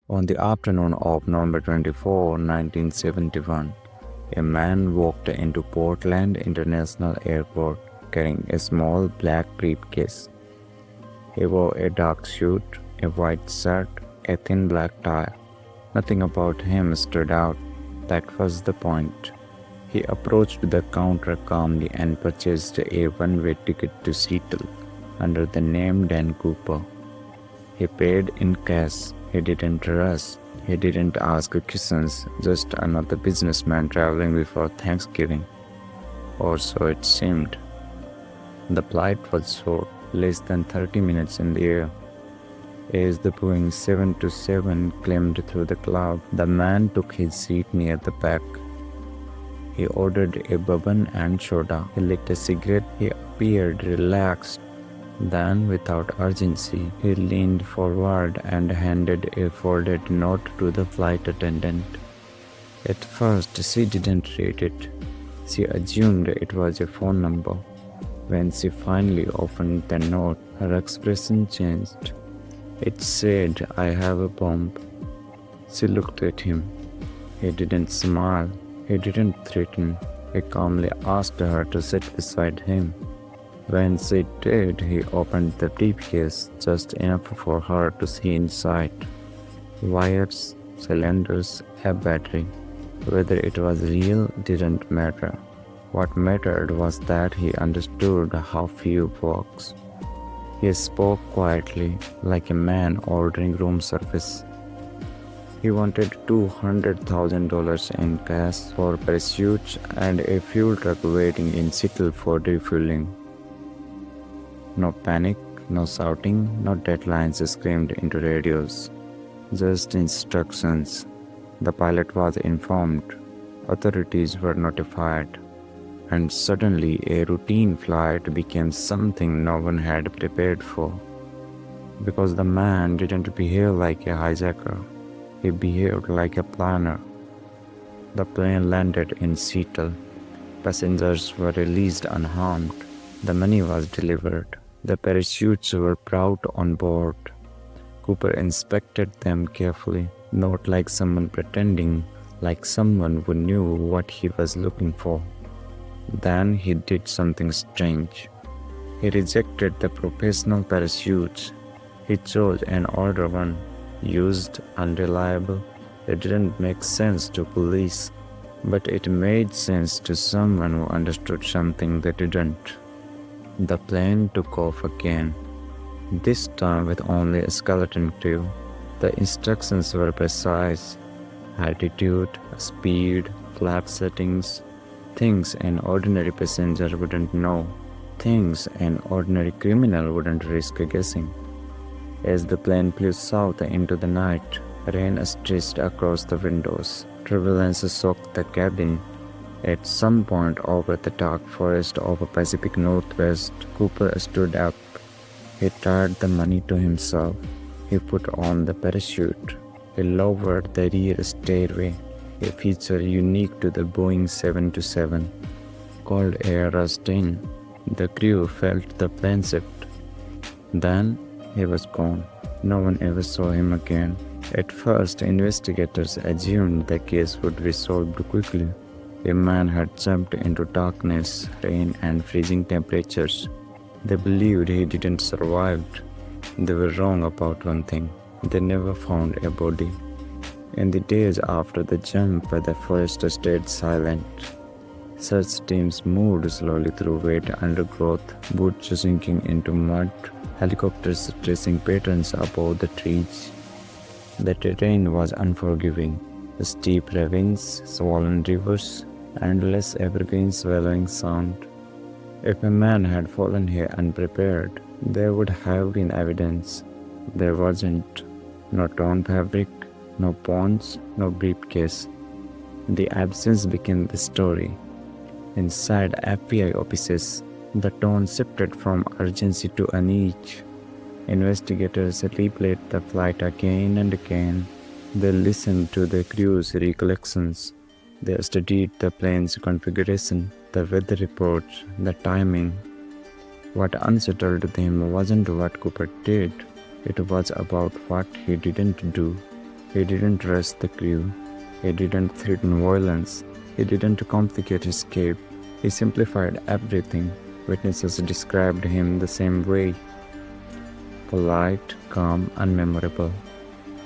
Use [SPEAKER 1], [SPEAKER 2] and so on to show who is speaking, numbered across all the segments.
[SPEAKER 1] On the afternoon of November 24, 1971, a man walked into Portland International Airport carrying a small black briefcase. He wore a dark suit, a white shirt, a thin black tie. Nothing about him stood out. That was the point. He approached the counter calmly and purchased a one-way ticket to Seattle under the name Dan Cooper. He paid in cash. He didn't rush. He didn't ask questions, just another businessman traveling before Thanksgiving. Or so it seemed. The flight was short, less than 30 minutes in the air. As the Boeing 727 climbed through the cloud, the man took his seat near the back. He ordered a bourbon and soda. He lit a cigarette. He appeared relaxed. Then, without urgency, he leaned forward and handed a folded note to the flight attendant. At first, she didn't read it. She assumed it was a phone number. When she finally opened the note, her expression changed. It said, "I have a bomb." She looked at him. He didn't smile. He didn't threaten. He calmly asked her to sit beside him. When she did, he opened the briefcase just enough for her to see inside. Wires, cylinders, a battery. Whether it was real didn't matter. What mattered was that he understood how fuel works. He spoke quietly, like a man ordering room service. He wanted $200,000 in cash for parachutes and a fuel truck waiting in Seattle for refueling. No panic, no shouting, no deadlines screamed into radios. Just instructions. The pilot was informed. Authorities were notified. And suddenly a routine flight became something no one had prepared for. Because the man didn't behave like a hijacker. He behaved like a planner. The plane landed in Seattle. Passengers were released unharmed. The money was delivered. The parachutes were brought on board. Cooper inspected them carefully, not like someone pretending, like someone who knew what he was looking for. Then he did something strange. He rejected the professional parachutes. He chose an older one, used, unreliable. It didn't make sense to police, but it made sense to someone who understood something they didn't. The plane took off again, this time with only a skeleton crew. The instructions were precise: altitude, speed, flap settings, things an ordinary passenger wouldn't know, things an ordinary criminal wouldn't risk guessing. As the plane flew south into the night, rain stretched across the windows. Turbulence shook the cabin. At some point over the dark forest of the Pacific Northwest, Cooper stood up. He tied the money to himself. He put on the parachute. He lowered the rear stairway, a feature unique to the Boeing 727. Cold air rushed in. The crew felt the plane shift. Then he was gone. No one ever saw him again. At first, investigators assumed the case would be solved quickly. A man had jumped into darkness, rain, and freezing temperatures. They believed he didn't survive. They were wrong about one thing: they never found a body. In the days after the jump, the forest stayed silent. Search teams moved slowly through wet undergrowth, boots sinking into mud, helicopters tracing patterns above the trees. The terrain was unforgiving: steep ravines, swollen rivers, endless evergreen swallowing sound. If a man had fallen here unprepared, there would have been evidence. There wasn't. No torn fabric, no bones, no briefcase. The absence became the story. Inside FBI offices, the tone shifted from urgency to unease. Investigators replayed the flight again and again. They listened to the crew's recollections. They studied the plane's configuration, the weather reports, the timing. What unsettled them wasn't what Cooper did, it was about what he didn't do. He didn't rush the crew. He didn't threaten violence. He didn't complicate escape. He simplified everything. Witnesses described him the same way: polite, calm, and memorable.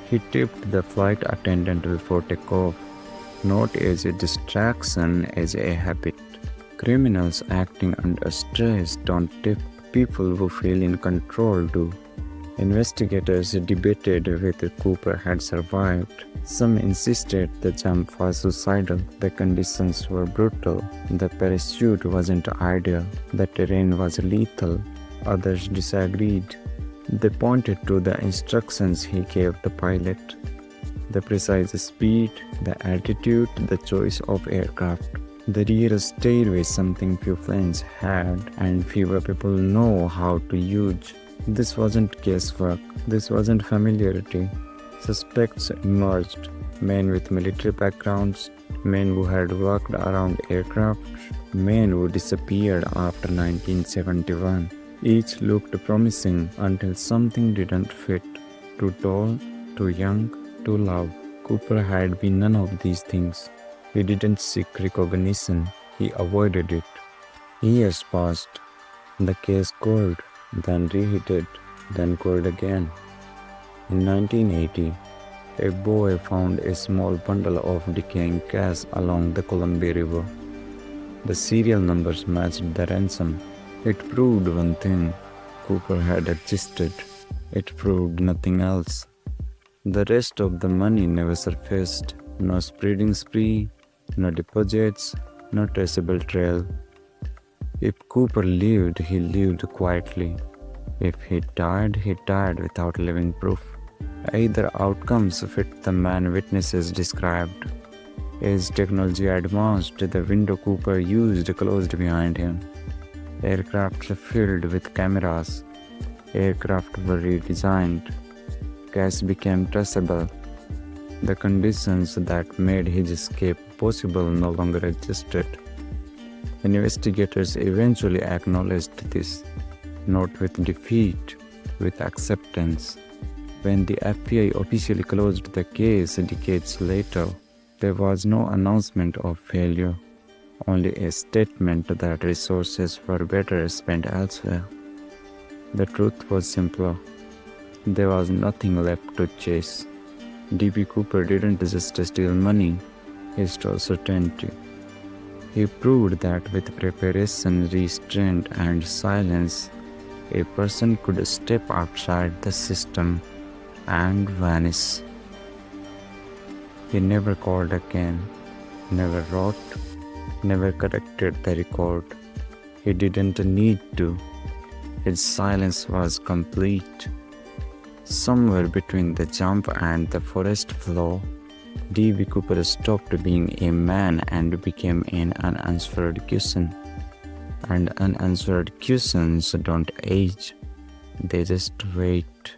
[SPEAKER 1] He tipped the flight attendant before takeoff, not as a distraction, as a habit. Criminals acting under stress don't tip. People who feel in control do. Investigators debated whether Cooper had survived. Some insisted the jump was suicidal, the conditions were brutal, the parachute wasn't ideal, the terrain was lethal. Others disagreed. They pointed to the instructions he gave the pilot: the precise speed, the altitude, the choice of aircraft. The rear stairway, something few planes had and fewer people know how to use. This wasn't guesswork, this wasn't familiarity. Suspects emerged: men with military backgrounds, men who had worked around aircraft, men who disappeared after 1971. Each looked promising until something didn't fit. Too tall, too young, too loud. Cooper had been none of these things. He didn't seek recognition, he avoided it. Years passed. The case cooled, then reheated, then cooled again. In 1980, a boy found a small bundle of decaying gas along the Columbia River. The serial numbers matched the ransom. It proved one thing: Cooper had existed. It proved nothing else. The rest of the money never surfaced. No spreading spree, no deposits, no traceable trail. If Cooper lived, he lived quietly. If he died without leaving proof. Either outcomes fit the man witnesses described. As technology advanced, the window Cooper used closed behind him. Aircraft filled with cameras. Aircraft were redesigned. Gas became traceable. The conditions that made his escape possible no longer existed. Investigators eventually acknowledged this, not with defeat, with acceptance. When the FBI officially closed the case decades later, there was no announcement of failure, only a statement that resources were better spent elsewhere. The truth was simpler. There was nothing left to chase. D.B. Cooper didn't just steal money, he stole certainty. He proved that with preparation, restraint, and silence, a person could step outside the system and vanish. He never called again, never wrote, never corrected the record. He didn't need to. His silence was complete. Somewhere between the jump and the forest floor, D.B. Cooper stopped being a man and became an unanswered question. And unanswered questions don't age, they just wait.